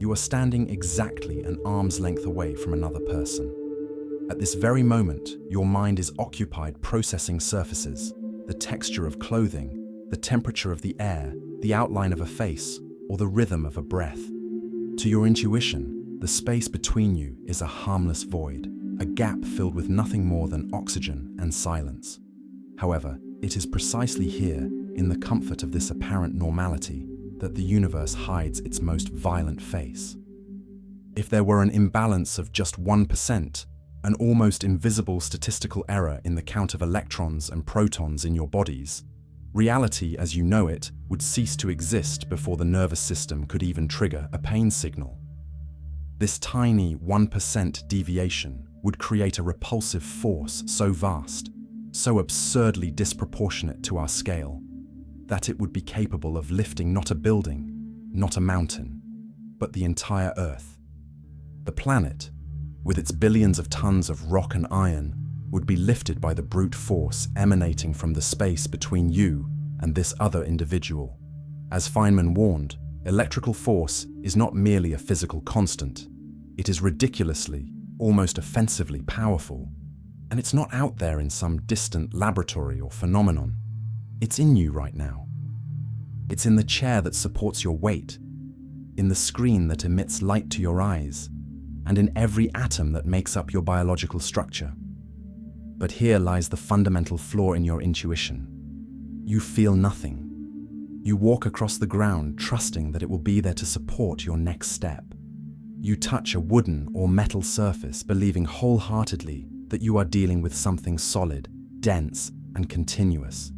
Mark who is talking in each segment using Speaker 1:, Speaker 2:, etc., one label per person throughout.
Speaker 1: You are standing exactly an arm's length away from another person. At this very moment, your mind is occupied processing surfaces, the texture of clothing, the temperature of the air, the outline of a face, or the rhythm of a breath. To your intuition, the space between you is a harmless void, a gap filled with nothing more than oxygen and silence. However, it is precisely here, in the comfort of this apparent normality, that the universe hides its most violent face. If there were an imbalance of just 1%, an almost invisible statistical error in the count of electrons and protons in your bodies, reality as you know it would cease to exist before the nervous system could even trigger a pain signal. This tiny 1% deviation would create a repulsive force so vast, so absurdly disproportionate to our scale, that it would be capable of lifting not a building, not a mountain, but the entire Earth. The planet, with its billions of tons of rock and iron, would be lifted by the brute force emanating from the space between you and this other individual. As Feynman warned, electrical force is not merely a physical constant. It is ridiculously, almost offensively powerful. And it's not out there in some distant laboratory or phenomenon. It's in you right now. It's in the chair that supports your weight, in the screen that emits light to your eyes, and in every atom that makes up your biological structure. But here lies the fundamental flaw in your intuition. You feel nothing. You walk across the ground trusting that it will be there to support your next step. You touch a wooden or metal surface believing wholeheartedly that you are dealing with something solid, dense, and continuous.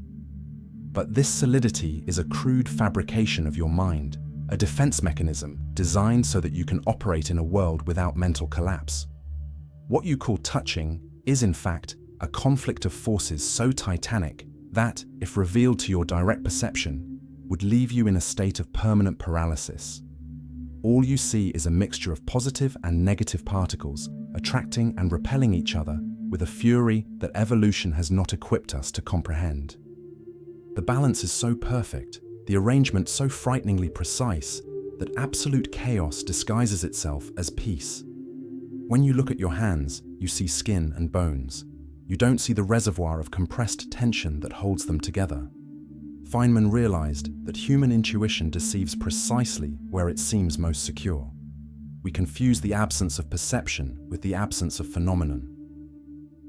Speaker 1: But this solidity is a crude fabrication of your mind, a defense mechanism designed so that you can operate in a world without mental collapse. What you call touching is, in fact, a conflict of forces so titanic that, if revealed to your direct perception, would leave you in a state of permanent paralysis. All you see is a mixture of positive and negative particles attracting and repelling each other with a fury that evolution has not equipped us to comprehend. The balance is so perfect, the arrangement so frighteningly precise, that absolute chaos disguises itself as peace. When you look at your hands, you see skin and bones. You don't see the reservoir of compressed tension that holds them together. Feynman realized that human intuition deceives precisely where it seems most secure. We confuse the absence of perception with the absence of phenomenon.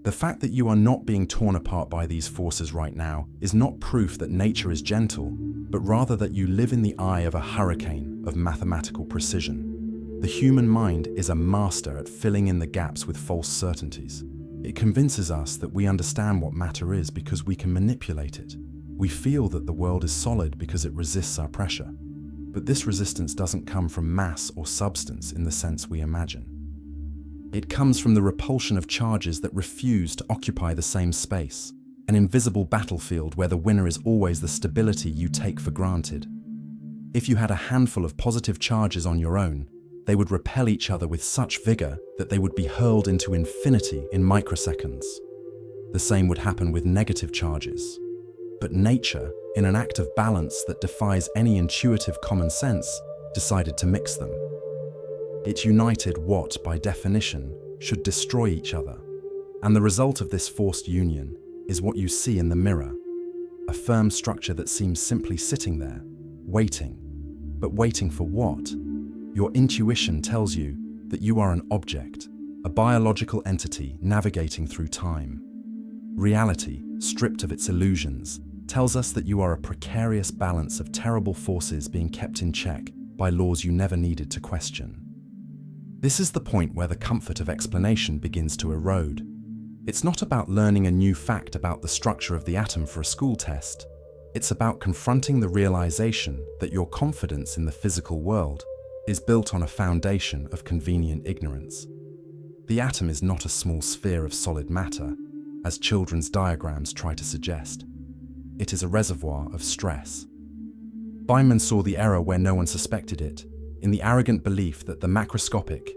Speaker 1: The fact that you are not being torn apart by these forces right now is not proof that nature is gentle, but rather that you live in the eye of a hurricane of mathematical precision. The human mind is a master at filling in the gaps with false certainties. It convinces us that we understand what matter is because we can manipulate it. We feel that the world is solid because it resists our pressure. But this resistance doesn't come from mass or substance in the sense we imagine. It comes from the repulsion of charges that refuse to occupy the same space, an invisible battlefield where the winner is always the stability you take for granted. If you had a handful of positive charges on your own, they would repel each other with such vigor that they would be hurled into infinity in microseconds. The same would happen with negative charges. But nature, in an act of balance that defies any intuitive common sense, decided to mix them. It united what, by definition, should destroy each other. And the result of this forced union is what you see in the mirror, a firm structure that seems simply sitting there, waiting. But waiting for what? Your intuition tells you that you are an object, a biological entity navigating through time. Reality, stripped of its illusions, tells us that you are a precarious balance of terrible forces being kept in check by laws you never needed to question. This is the point where the comfort of explanation begins to erode. It's not about learning a new fact about the structure of the atom for a school test. It's about confronting the realization that your confidence in the physical world is built on a foundation of convenient ignorance. The atom is not a small sphere of solid matter, as children's diagrams try to suggest. It is a reservoir of stress. Feynman saw the error where no one suspected it, in the arrogant belief that the macroscopic,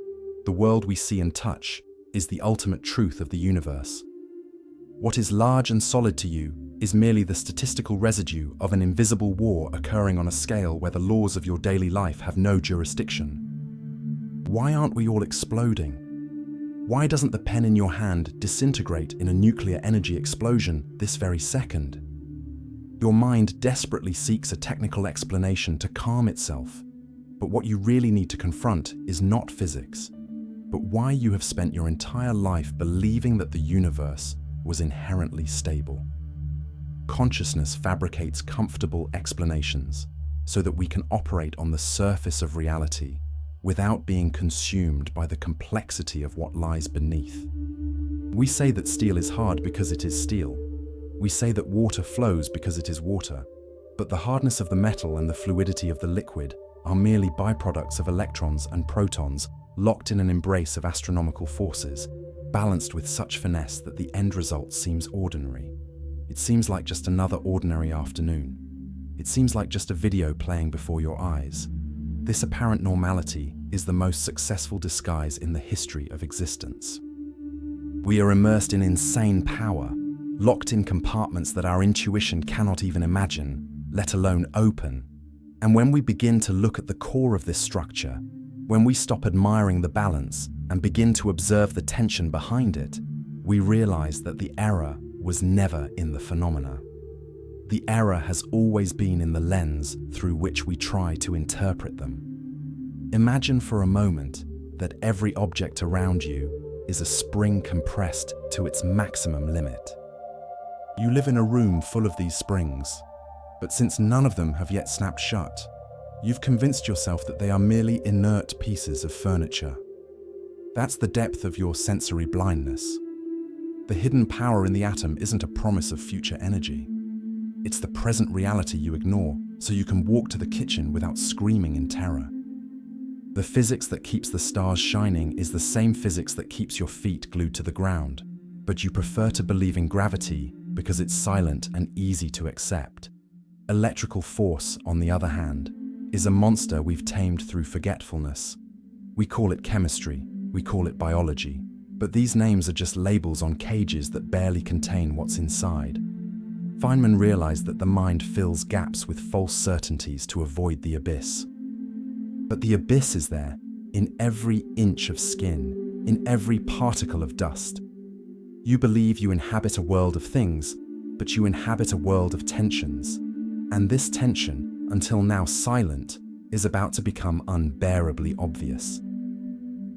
Speaker 1: the world we see and touch, is the ultimate truth of the universe. What is large and solid to you is merely the statistical residue of an invisible war occurring on a scale where the laws of your daily life have no jurisdiction. Why aren't we all exploding? Why doesn't the pen in your hand disintegrate in a nuclear energy explosion this very second? Your mind desperately seeks a technical explanation to calm itself, but what you really need to confront is not physics, but why you have spent your entire life believing that the universe was inherently stable. Consciousness fabricates comfortable explanations so that we can operate on the surface of reality without being consumed by the complexity of what lies beneath. We say that steel is hard because it is steel. We say that water flows because it is water. But the hardness of the metal and the fluidity of the liquid are merely byproducts of electrons and protons locked in an embrace of astronomical forces, balanced with such finesse that the end result seems ordinary. It seems like just another ordinary afternoon. It seems like just a video playing before your eyes. This apparent normality is the most successful disguise in the history of existence. We are immersed in insane power, locked in compartments that our intuition cannot even imagine, let alone open. And when we begin to look at the core of this structure, when we stop admiring the balance and begin to observe the tension behind it, we realize that the error was never in the phenomena. The error has always been in the lens through which we try to interpret them. Imagine for a moment that every object around you is a spring compressed to its maximum limit. You live in a room full of these springs, but since none of them have yet snapped shut, you've convinced yourself that they are merely inert pieces of furniture. That's the depth of your sensory blindness. The hidden power in the atom isn't a promise of future energy. It's the present reality you ignore so you can walk to the kitchen without screaming in terror. The physics that keeps the stars shining is the same physics that keeps your feet glued to the ground, but you prefer to believe in gravity because it's silent and easy to accept. Electrical force, on the other hand, is a monster we've tamed through forgetfulness. We call it chemistry, we call it biology, but these names are just labels on cages that barely contain what's inside. Feynman realized that the mind fills gaps with false certainties to avoid the abyss. But the abyss is there, in every inch of skin, in every particle of dust. You believe you inhabit a world of things, but you inhabit a world of tensions. And this tension, until now silent, is about to become unbearably obvious.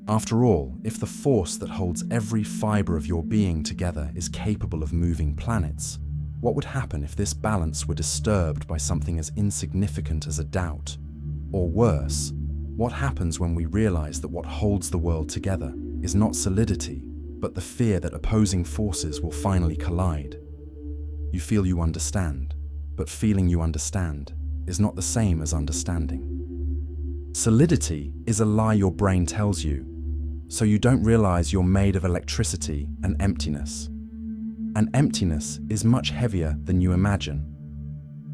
Speaker 1: After all, if the force that holds every fiber of your being together is capable of moving planets, what would happen if this balance were disturbed by something as insignificant as a doubt? Or worse, what happens when we realize that what holds the world together is not solidity, but the fear that opposing forces will finally collide? You feel you understand, but feeling you understand is not the same as understanding. Solidity is a lie your brain tells you, so you don't realize you're made of electricity and emptiness. And emptiness is much heavier than you imagine.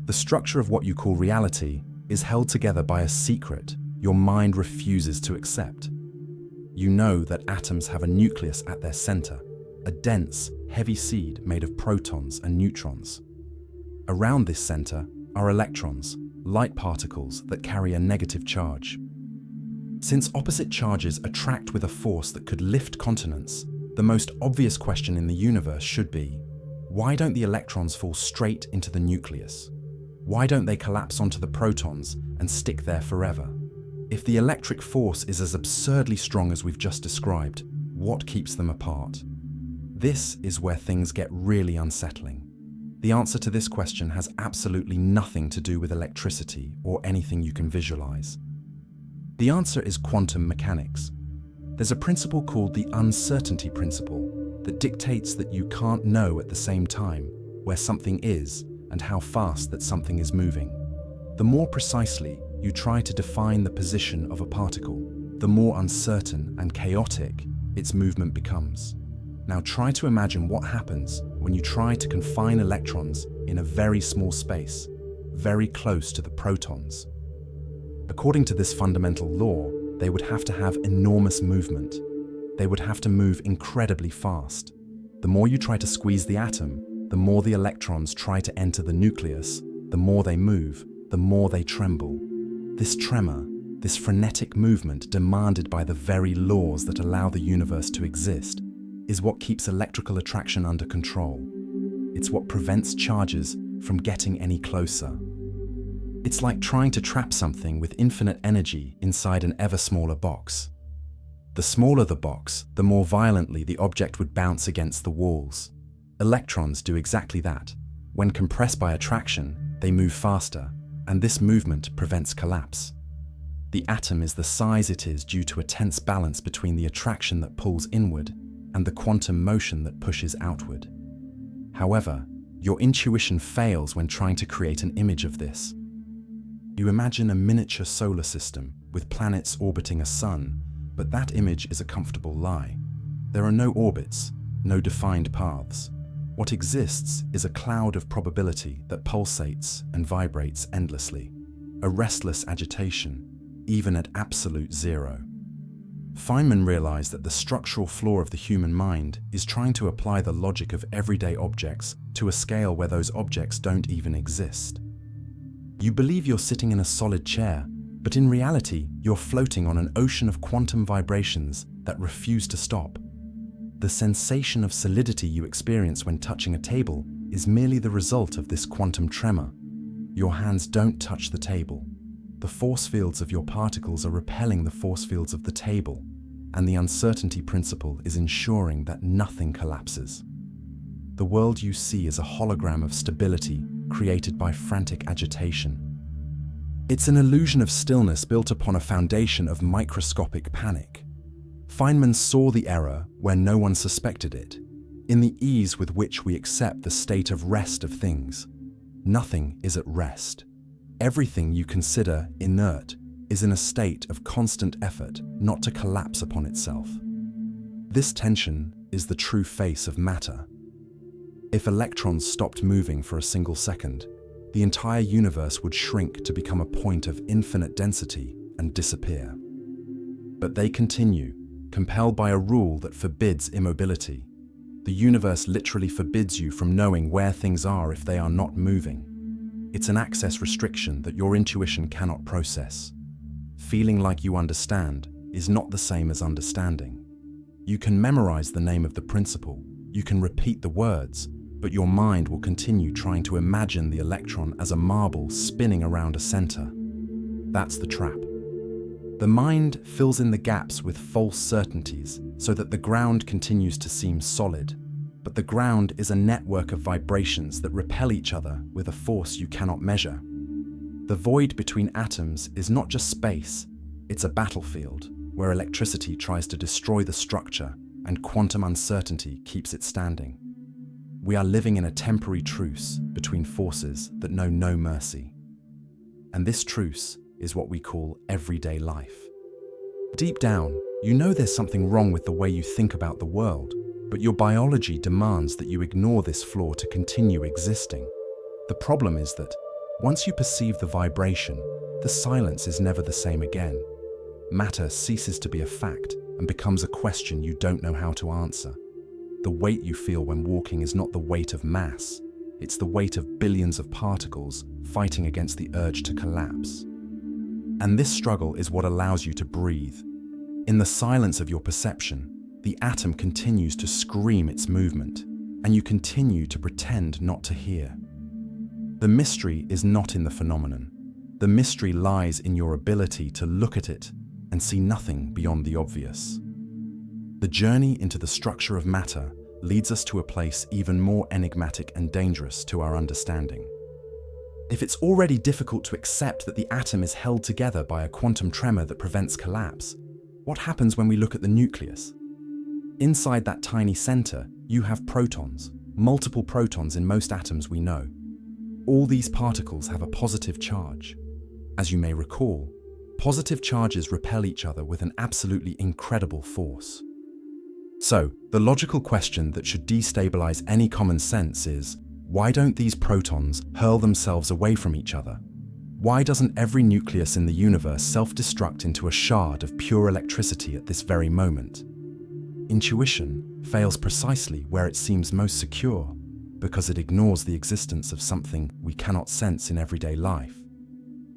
Speaker 1: The structure of what you call reality is held together by a secret your mind refuses to accept. You know that atoms have a nucleus at their center, a dense, heavy seed made of protons and neutrons. Around this center are electrons, light particles that carry a negative charge. Since opposite charges attract with a force that could lift continents, the most obvious question in the universe should be, why don't the electrons fall straight into the nucleus? Why don't they collapse onto the protons and stick there forever? If the electric force is as absurdly strong as we've just described, what keeps them apart? This is where things get really unsettling. The answer to this question has absolutely nothing to do with electricity or anything you can visualize. The answer is quantum mechanics. There's a principle called the uncertainty principle that dictates that you can't know at the same time where something is and how fast that something is moving. The more precisely you try to define the position of a particle, the more uncertain and chaotic its movement becomes. Now try to imagine what happens when you try to confine electrons in a very small space, very close to the protons. According to this fundamental law, they would have to have enormous movement. They would have to move incredibly fast. The more you try to squeeze the atom, the more the electrons try to enter the nucleus, the more they move, the more they tremble. This tremor, This frenetic movement, demanded by the very laws that allow the universe to exist, is what keeps electrical attraction under control. It's what prevents charges from getting any closer. It's like trying to trap something with infinite energy inside an ever smaller box. The smaller the box, the more violently the object would bounce against the walls. Electrons do exactly that. When compressed by attraction, they move faster, and this movement prevents collapse. The atom is the size it is due to a tense balance between the attraction that pulls inward and the quantum motion that pushes outward. However, your intuition fails when trying to create an image of this. You imagine a miniature solar system with planets orbiting a sun, but that image is a comfortable lie. There are no orbits, no defined paths. What exists is a cloud of probability that pulsates and vibrates endlessly, a restless agitation, even at absolute zero. Feynman realized that the structural flaw of the human mind is trying to apply the logic of everyday objects to a scale where those objects don't even exist. You believe you're sitting in a solid chair, but in reality, you're floating on an ocean of quantum vibrations that refuse to stop. The sensation of solidity you experience when touching a table is merely the result of this quantum tremor. Your hands don't touch the table. The force fields of your particles are repelling the force fields of the table, and the uncertainty principle is ensuring that nothing collapses. The world you see is a hologram of stability created by frantic agitation. It's an illusion of stillness built upon a foundation of microscopic panic. Feynman saw the error where no one suspected it, in the ease with which we accept the state of rest of things. Nothing is at rest. Everything you consider inert is in a state of constant effort not to collapse upon itself. This tension is the true face of matter. If electrons stopped moving for a single second, the entire universe would shrink to become a point of infinite density and disappear. But they continue, compelled by a rule that forbids immobility. The universe literally forbids you from knowing where things are if they are not moving. It's an access restriction that your intuition cannot process. Feeling like you understand is not the same as understanding. You can memorize the name of the principle, you can repeat the words, but your mind will continue trying to imagine the electron as a marble spinning around a center. That's the trap. The mind fills in the gaps with false certainties so that the ground continues to seem solid. But the ground is a network of vibrations that repel each other with a force you cannot measure. The void between atoms is not just space, it's a battlefield where electricity tries to destroy the structure and quantum uncertainty keeps it standing. We are living in a temporary truce between forces that know no mercy. And this truce is what we call everyday life. Deep down, you know there's something wrong with the way you think about the world, but your biology demands that you ignore this flaw to continue existing. The problem is that once you perceive the vibration, the silence is never the same again. Matter ceases to be a fact and becomes a question you don't know how to answer. The weight you feel when walking is not the weight of mass, it's the weight of billions of particles fighting against the urge to collapse. And this struggle is what allows you to breathe. In the silence of your perception, the atom continues to scream its movement, and you continue to pretend not to hear. The mystery is not in the phenomenon. The mystery lies in your ability to look at it and see nothing beyond the obvious. The journey into the structure of matter leads us to a place even more enigmatic and dangerous to our understanding. If it's already difficult to accept that the atom is held together by a quantum tremor that prevents collapse, what happens when we look at the nucleus? Inside that tiny center, you have protons, multiple protons in most atoms we know. All these particles have a positive charge. As you may recall, positive charges repel each other with an absolutely incredible force. So, the logical question that should destabilize any common sense is, why don't these protons hurl themselves away from each other? Why doesn't every nucleus in the universe self-destruct into a shard of pure electricity at this very moment? Intuition fails precisely where it seems most secure, because it ignores the existence of something we cannot sense in everyday life.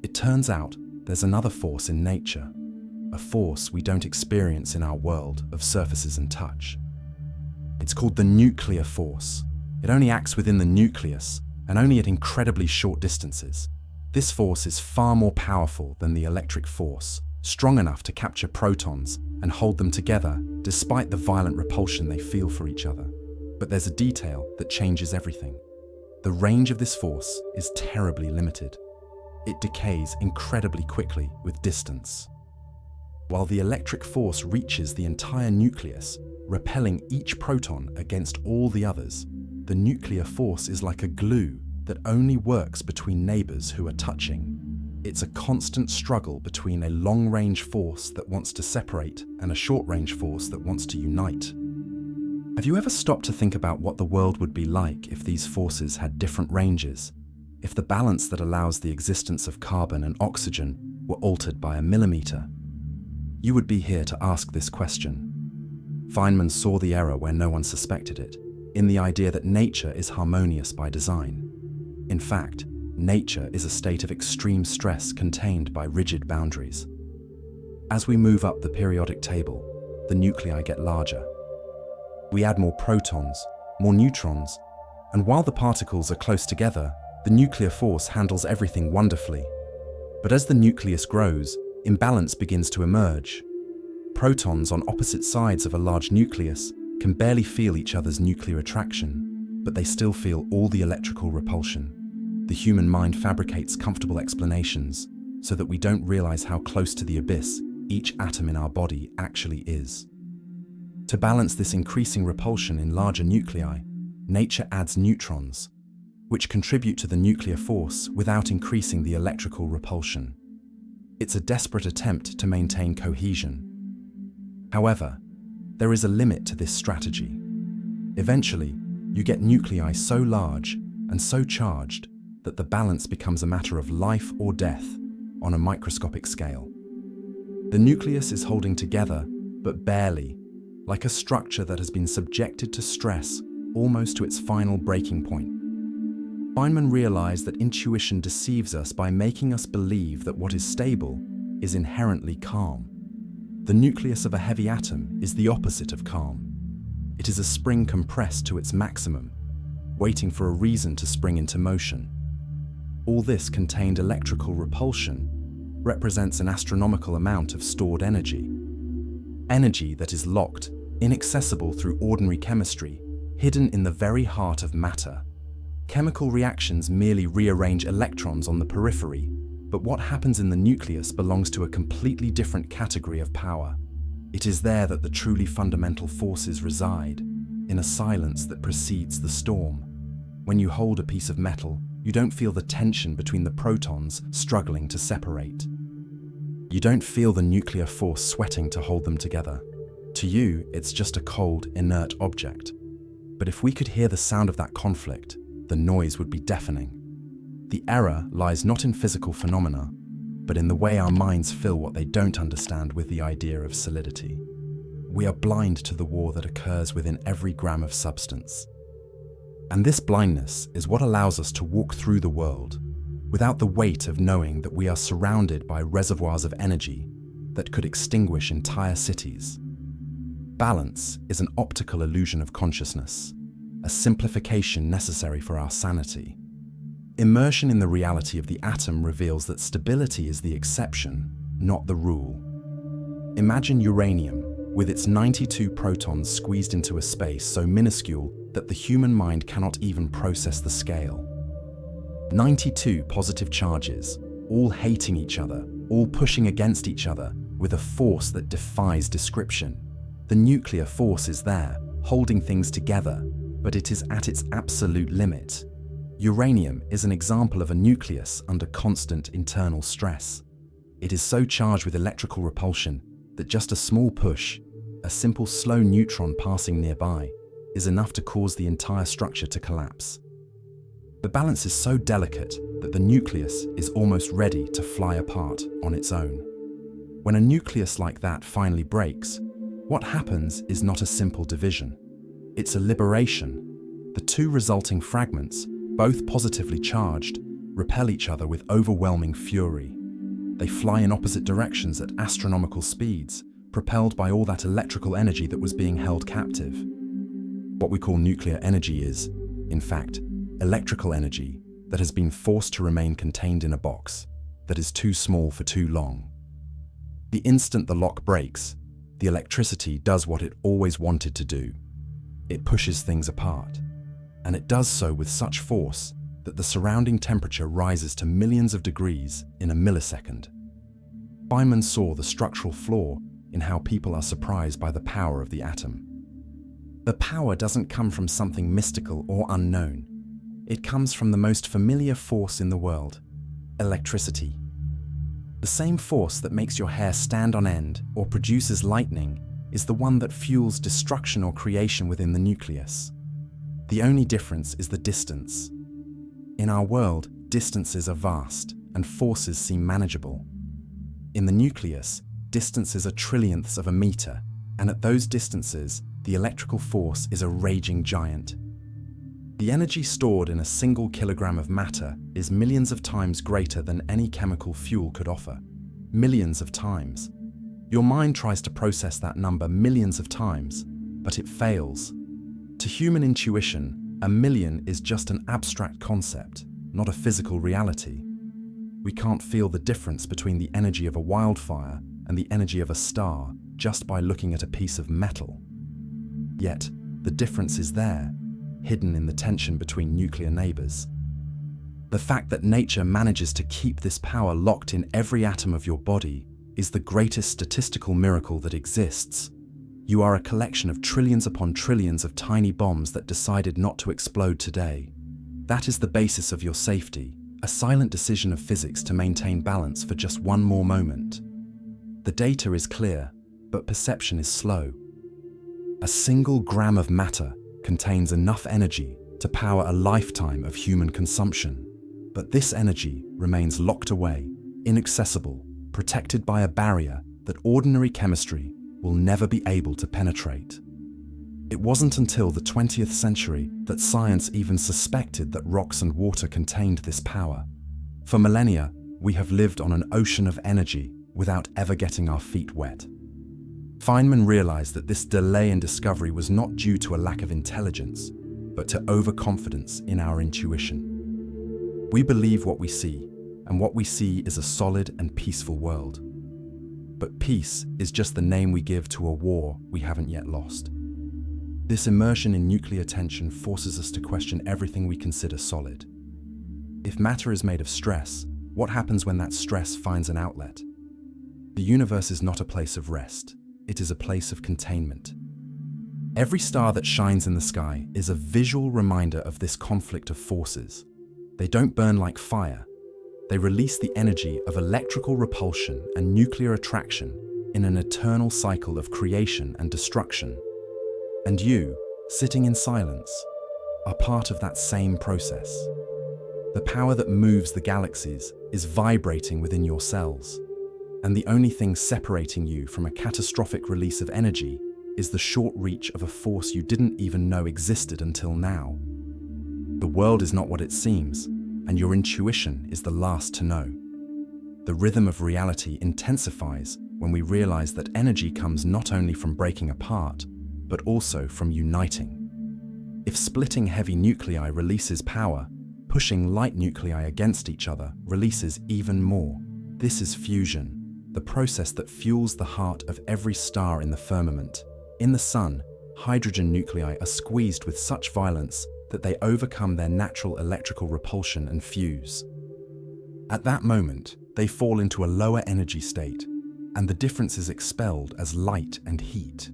Speaker 1: It turns out there's another force in nature, a force we don't experience in our world of surfaces and touch. It's called the nuclear force. It only acts within the nucleus and only at incredibly short distances. This force is far more powerful than the electric force, strong enough to capture protons and hold them together despite the violent repulsion they feel for each other. But there's a detail that changes everything. The range of this force is terribly limited. It decays incredibly quickly with distance. While the electric force reaches the entire nucleus, repelling each proton against all the others, the nuclear force is like a glue that only works between neighbors who are touching. It's a constant struggle between a long-range force that wants to separate and a short-range force that wants to unite. Have you ever stopped to think about what the world would be like if these forces had different ranges? If the balance that allows the existence of carbon and oxygen were altered by a millimeter? You would be here to ask this question. Feynman saw the error where no one suspected it, in the idea that nature is harmonious by design. In fact, nature is a state of extreme stress contained by rigid boundaries. As we move up the periodic table, the nuclei get larger. We add more protons, more neutrons, and while the particles are close together, the nuclear force handles everything wonderfully. But as the nucleus grows, imbalance begins to emerge. Protons on opposite sides of a large nucleus can barely feel each other's nuclear attraction, but they still feel all the electrical repulsion. The human mind fabricates comfortable explanations so that we don't realize how close to the abyss each atom in our body actually is. To balance this increasing repulsion in larger nuclei, nature adds neutrons, which contribute to the nuclear force without increasing the electrical repulsion. It's a desperate attempt to maintain cohesion. However, there is a limit to this strategy. Eventually, you get nuclei so large and so charged that the balance becomes a matter of life or death on a microscopic scale. The nucleus is holding together, but barely, like a structure that has been subjected to stress almost to its final breaking point. Feynman realized that intuition deceives us by making us believe that what is stable is inherently calm. The nucleus of a heavy atom is the opposite of calm. It is a spring compressed to its maximum, waiting for a reason to spring into motion. All this contained electrical repulsion represents an astronomical amount of stored energy. Energy that is locked, inaccessible through ordinary chemistry, hidden in the very heart of matter. Chemical reactions merely rearrange electrons on the periphery, but what happens in the nucleus belongs to a completely different category of power. It is there that the truly fundamental forces reside, in a silence that precedes the storm. When you hold a piece of metal, you don't feel the tension between the protons struggling to separate. You don't feel the nuclear force sweating to hold them together. To you, it's just a cold, inert object. But if we could hear the sound of that conflict, the noise would be deafening. The error lies not in physical phenomena, but in the way our minds fill what they don't understand with the idea of solidity. We are blind to the war that occurs within every gram of substance. And this blindness is what allows us to walk through the world without the weight of knowing that we are surrounded by reservoirs of energy that could extinguish entire cities. Balance is an optical illusion of consciousness, a simplification necessary for our sanity. Immersion in the reality of the atom reveals that stability is the exception, not the rule. Imagine uranium, with its 92 protons squeezed into a space so minuscule that the human mind cannot even process the scale. 92 positive charges, all hating each other, all pushing against each other, with a force that defies description. The nuclear force is there, holding things together, but it is at its absolute limit. Uranium is an example of a nucleus under constant internal stress. It is so charged with electrical repulsion that just a small push, a simple slow neutron passing nearby, is enough to cause the entire structure to collapse. The balance is so delicate that the nucleus is almost ready to fly apart on its own. When a nucleus like that finally breaks, what happens is not a simple division. It's a liberation. The two resulting fragments, both positively charged, repel each other with overwhelming fury. They fly in opposite directions at astronomical speeds, propelled by all that electrical energy that was being held captive. What we call nuclear energy is, in fact, electrical energy that has been forced to remain contained in a box that is too small for too long. The instant the lock breaks, the electricity does what it always wanted to do. It pushes things apart, and it does so with such force that the surrounding temperature rises to millions of degrees in a millisecond. Feynman saw the structural flaw in how people are surprised by the power of the atom. The power doesn't come from something mystical or unknown. It comes from the most familiar force in the world, electricity. The same force that makes your hair stand on end or produces lightning is the one that fuels destruction or creation within the nucleus. The only difference is the distance. In our world, distances are vast and forces seem manageable. In the nucleus, distances are trillionths of a meter, and at those distances, the electrical force is a raging giant. The energy stored in a single kilogram of matter is millions of times greater than any chemical fuel could offer. Millions of times. Your mind tries to process that number millions of times, but it fails. To human intuition, a million is just an abstract concept, not a physical reality. We can't feel the difference between the energy of a wildfire and the energy of a star just by looking at a piece of metal. Yet, the difference is there, hidden in the tension between nuclear neighbors. The fact that nature manages to keep this power locked in every atom of your body is the greatest statistical miracle that exists. You are a collection of trillions upon trillions of tiny bombs that decided not to explode today. That is the basis of your safety, a silent decision of physics to maintain balance for just one more moment. The data is clear, but perception is slow. A single gram of matter contains enough energy to power a lifetime of human consumption. But this energy remains locked away, inaccessible, protected by a barrier that ordinary chemistry will never be able to penetrate. It wasn't until the 20th century that science even suspected that rocks and water contained this power. For millennia, we have lived on an ocean of energy without ever getting our feet wet. Feynman realized that this delay in discovery was not due to a lack of intelligence, but to overconfidence in our intuition. We believe what we see, and what we see is a solid and peaceful world. But peace is just the name we give to a war we haven't yet lost. This immersion in nuclear tension forces us to question everything we consider solid. If matter is made of stress, what happens when that stress finds an outlet? The universe is not a place of rest. It is a place of containment. Every star that shines in the sky is a visual reminder of this conflict of forces. They don't burn like fire. They release the energy of electrical repulsion and nuclear attraction in an eternal cycle of creation and destruction. And you, sitting in silence, are part of that same process. The power that moves the galaxies is vibrating within your cells. And the only thing separating you from a catastrophic release of energy is the short reach of a force you didn't even know existed until now. The world is not what it seems, and your intuition is the last to know. The rhythm of reality intensifies when we realize that energy comes not only from breaking apart, but also from uniting. If splitting heavy nuclei releases power, pushing light nuclei against each other releases even more. This is fusion. The process that fuels the heart of every star in the firmament. In the sun, hydrogen nuclei are squeezed with such violence that they overcome their natural electrical repulsion and fuse. At that moment, they fall into a lower energy state, and the difference is expelled as light and heat.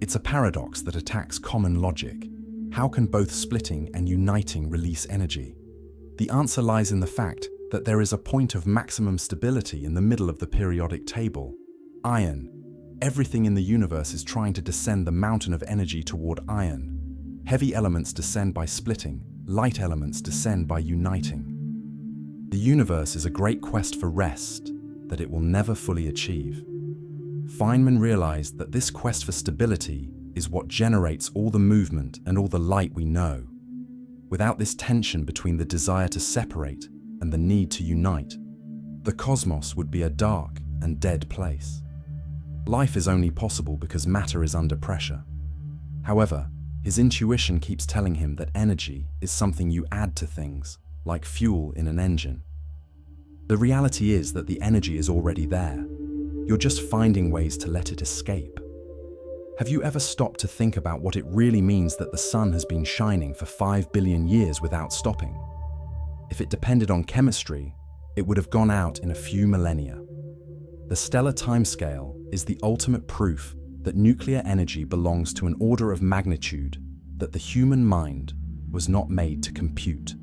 Speaker 1: It's a paradox that attacks common logic. How can both splitting and uniting release energy? The answer lies in the fact that there is a point of maximum stability in the middle of the periodic table. Iron. Everything in the universe is trying to descend the mountain of energy toward iron. Heavy elements descend by splitting, light elements descend by uniting. The universe is a great quest for rest that it will never fully achieve. Feynman realized that this quest for stability is what generates all the movement and all the light we know. Without this tension between the desire to separate and the need to unite, the cosmos would be a dark and dead place. Life is only possible because matter is under pressure. However, his intuition keeps telling him that energy is something you add to things, like fuel in an engine. The reality is that the energy is already there. You're just finding ways to let it escape. Have you ever stopped to think about what it really means that the sun has been shining for 5 billion years without stopping? If it depended on chemistry, it would have gone out in a few millennia. The stellar timescale is the ultimate proof that nuclear energy belongs to an order of magnitude that the human mind was not made to compute.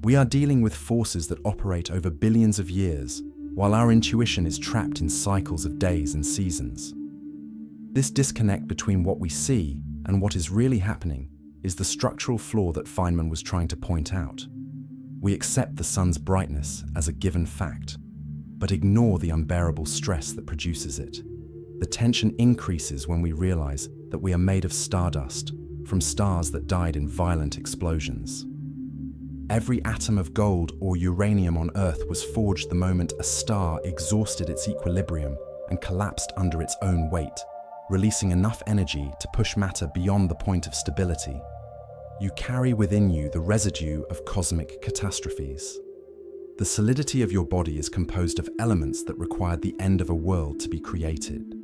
Speaker 1: We are dealing with forces that operate over billions of years, while our intuition is trapped in cycles of days and seasons. This disconnect between what we see and what is really happening is the structural flaw that Feynman was trying to point out. We accept the sun's brightness as a given fact, but ignore the unbearable stress that produces it. The tension increases when we realize that we are made of stardust, from stars that died in violent explosions. Every atom of gold or uranium on Earth was forged the moment a star exhausted its equilibrium and collapsed under its own weight, releasing enough energy to push matter beyond the point of stability. You carry within you the residue of cosmic catastrophes. The solidity of your body is composed of elements that required the end of a world to be created.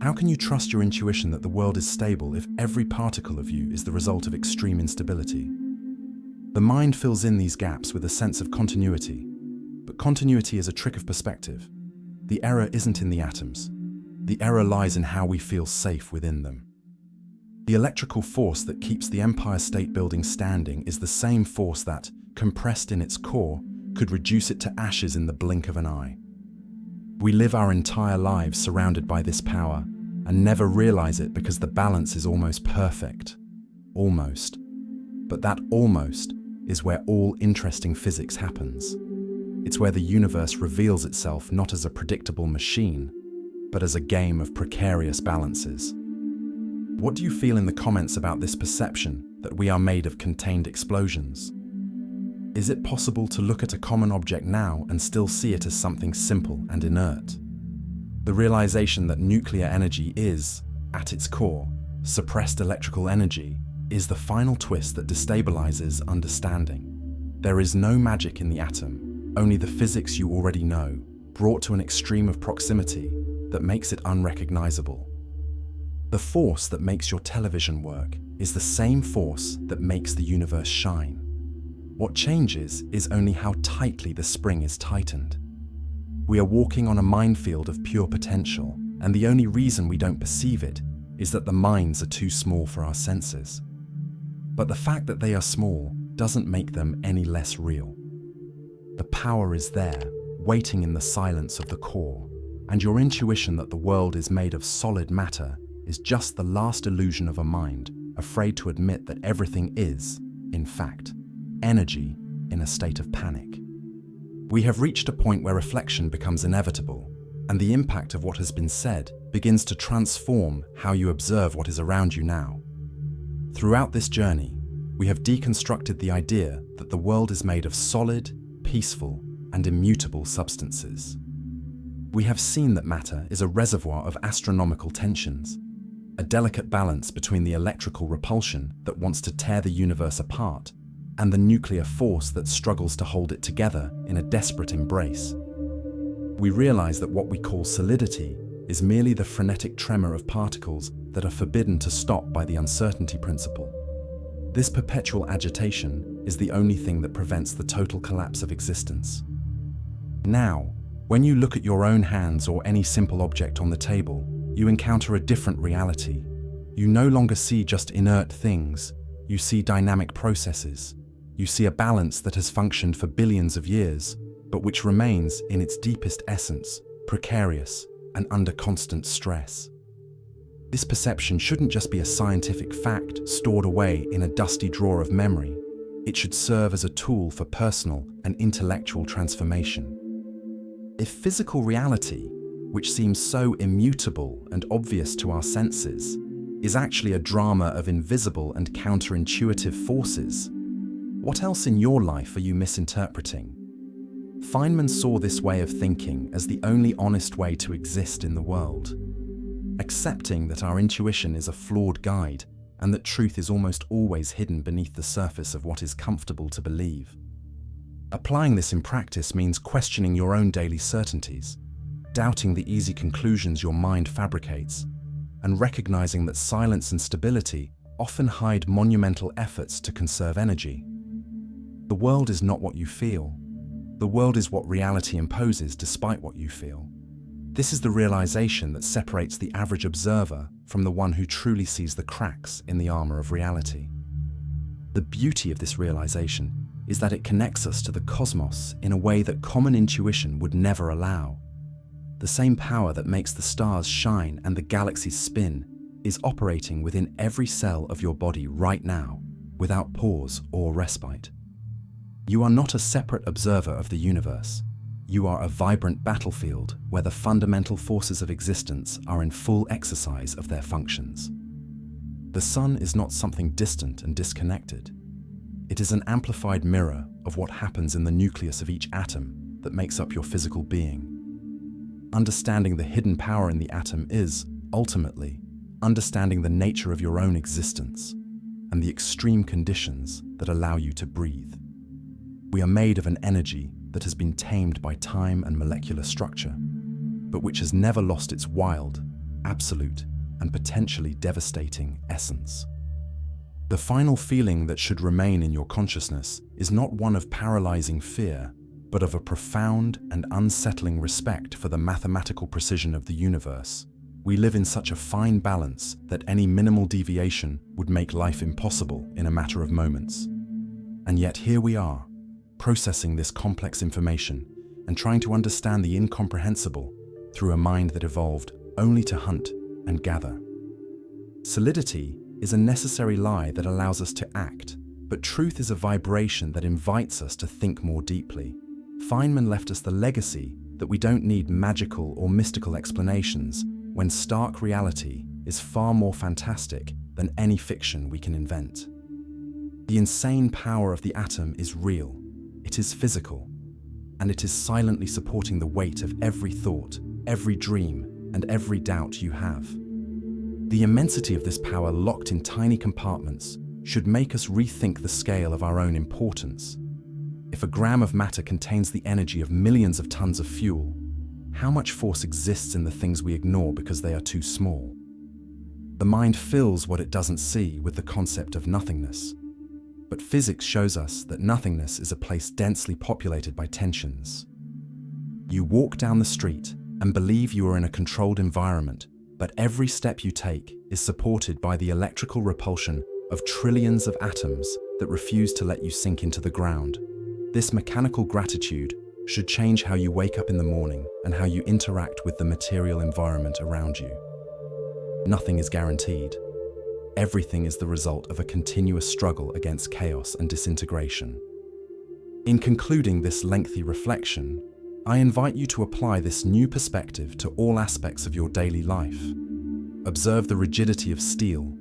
Speaker 1: How can you trust your intuition that the world is stable if every particle of you is the result of extreme instability? The mind fills in these gaps with a sense of continuity, but continuity is a trick of perspective. The error isn't in the atoms. The error lies in how we feel safe within them. The electrical force that keeps the Empire State Building standing is the same force that, compressed in its core, could reduce it to ashes in the blink of an eye. We live our entire lives surrounded by this power and never realize it because the balance is almost perfect. Almost. But that almost is where all interesting physics happens. It's where the universe reveals itself not as a predictable machine, but as a game of precarious balances. What do you feel in the comments about this perception that we are made of contained explosions? Is it possible to look at a common object now and still see it as something simple and inert? The realization that nuclear energy is, at its core, suppressed electrical energy is the final twist that destabilizes understanding. There is no magic in the atom, only the physics you already know, brought to an extreme of proximity that makes it unrecognizable. The force that makes your television work is the same force that makes the universe shine. What changes is only how tightly the spring is tightened. We are walking on a minefield of pure potential, and the only reason we don't perceive it is that the minds are too small for our senses. But the fact that they are small doesn't make them any less real. The power is there, waiting in the silence of the core, and your intuition that the world is made of solid matter is just the last illusion of a mind afraid to admit that everything is, in fact, energy in a state of panic. We have reached a point where reflection becomes inevitable, and the impact of what has been said begins to transform how you observe what is around you now. Throughout this journey, we have deconstructed the idea that the world is made of solid, peaceful, and immutable substances. We have seen that matter is a reservoir of astronomical tensions, a delicate balance between the electrical repulsion that wants to tear the universe apart and the nuclear force that struggles to hold it together in a desperate embrace. We realize that what we call solidity is merely the frenetic tremor of particles that are forbidden to stop by the uncertainty principle. This perpetual agitation is the only thing that prevents the total collapse of existence. Now, when you look at your own hands or any simple object on the table, you encounter a different reality. You no longer see just inert things, you see dynamic processes. You see a balance that has functioned for billions of years, but which remains, in its deepest essence, precarious and under constant stress. This perception shouldn't just be a scientific fact stored away in a dusty drawer of memory. It should serve as a tool for personal and intellectual transformation. If physical reality, which seems so immutable and obvious to our senses, is actually a drama of invisible and counterintuitive forces, what else in your life are you misinterpreting? Feynman saw this way of thinking as the only honest way to exist in the world, accepting that our intuition is a flawed guide and that truth is almost always hidden beneath the surface of what is comfortable to believe. Applying this in practice means questioning your own daily certainties, doubting the easy conclusions your mind fabricates, and recognizing that silence and stability often hide monumental efforts to conserve energy. The world is not what you feel. The world is what reality imposes despite what you feel. This is the realization that separates the average observer from the one who truly sees the cracks in the armor of reality. The beauty of this realization is that it connects us to the cosmos in a way that common intuition would never allow. The same power that makes the stars shine and the galaxies spin is operating within every cell of your body right now, without pause or respite. You are not a separate observer of the universe. You are a vibrant battlefield where the fundamental forces of existence are in full exercise of their functions. The sun is not something distant and disconnected. It is an amplified mirror of what happens in the nucleus of each atom that makes up your physical being. Understanding the hidden power in the atom is, ultimately, understanding the nature of your own existence and the extreme conditions that allow you to breathe. We are made of an energy that has been tamed by time and molecular structure, but which has never lost its wild, absolute, and potentially devastating essence. The final feeling that should remain in your consciousness is not one of paralyzing fear, but of a profound and unsettling respect for the mathematical precision of the universe. We live in such a fine balance that any minimal deviation would make life impossible in a matter of moments. And yet here we are, processing this complex information and trying to understand the incomprehensible through a mind that evolved only to hunt and gather. Solidity is a necessary lie that allows us to act, but truth is a vibration that invites us to think more deeply. Feynman left us the legacy that we don't need magical or mystical explanations when stark reality is far more fantastic than any fiction we can invent. The insane power of the atom is real, it is physical, and it is silently supporting the weight of every thought, every dream, and every doubt you have. The immensity of this power locked in tiny compartments should make us rethink the scale of our own importance. If a gram of matter contains the energy of millions of tons of fuel, how much force exists in the things we ignore because they are too small? The mind fills what it doesn't see with the concept of nothingness. But physics shows us that nothingness is a place densely populated by tensions. You walk down the street and believe you are in a controlled environment, but every step you take is supported by the electrical repulsion of trillions of atoms that refuse to let you sink into the ground. This mechanical gratitude should change how you wake up in the morning and how you interact with the material environment around you. Nothing is guaranteed. Everything is the result of a continuous struggle against chaos and disintegration. In concluding this lengthy reflection, I invite you to apply this new perspective to all aspects of your daily life. Observe the rigidity of steel,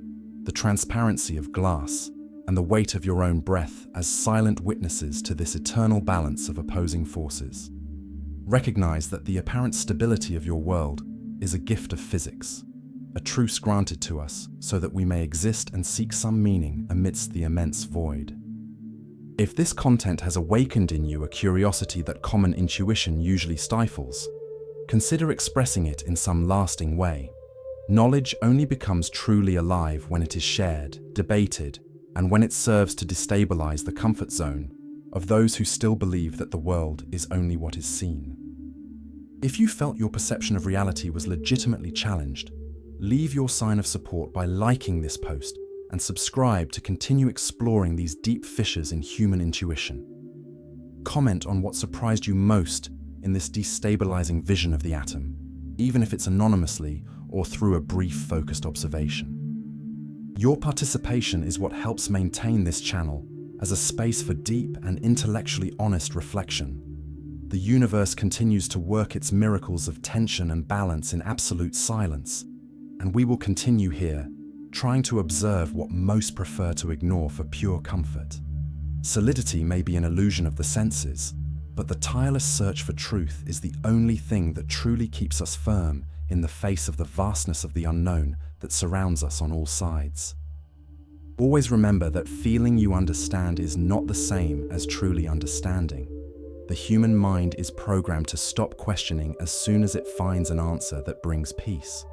Speaker 1: the transparency of glass, and the weight of your own breath as silent witnesses to this eternal balance of opposing forces. Recognize that the apparent stability of your world is a gift of physics, a truce granted to us so that we may exist and seek some meaning amidst the immense void. If this content has awakened in you a curiosity that common intuition usually stifles, consider expressing it in some lasting way. Knowledge only becomes truly alive when it is shared, debated, and when it serves to destabilize the comfort zone of those who still believe that the world is only what is seen. If you felt your perception of reality was legitimately challenged, leave your sign of support by liking this post and subscribe to continue exploring these deep fissures in human intuition. Comment on what surprised you most in this destabilizing vision of the atom, even if it's anonymously or through a brief focused observation. Your participation is what helps maintain this channel as a space for deep and intellectually honest reflection. The universe continues to work its miracles of tension and balance in absolute silence, and we will continue here, trying to observe what most prefer to ignore for pure comfort. Solidity may be an illusion of the senses, But the tireless search for truth is the only thing that truly keeps us firm in the face of the vastness of the unknown that surrounds us on all sides. Always remember that feeling you understand is not the same as truly understanding. The human mind is programmed to stop questioning as soon as it finds an answer that brings peace.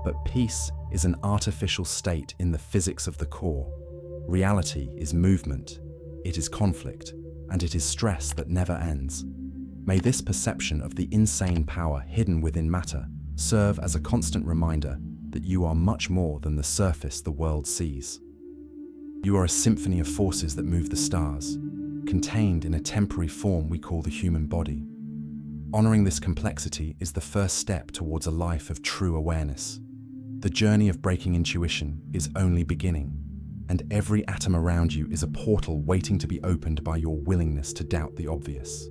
Speaker 1: But peace is an artificial state in the physics of the core. Reality is movement, it is conflict, and it is stress that never ends. May this perception of the insane power hidden within matter serve as a constant reminder that you are much more than the surface the world sees. You are a symphony of forces that move the stars, contained in a temporary form we call the human body. Honoring this complexity is the first step towards a life of true awareness. The journey of breaking intuition is only beginning, and every atom around you is a portal waiting to be opened by your willingness to doubt the obvious.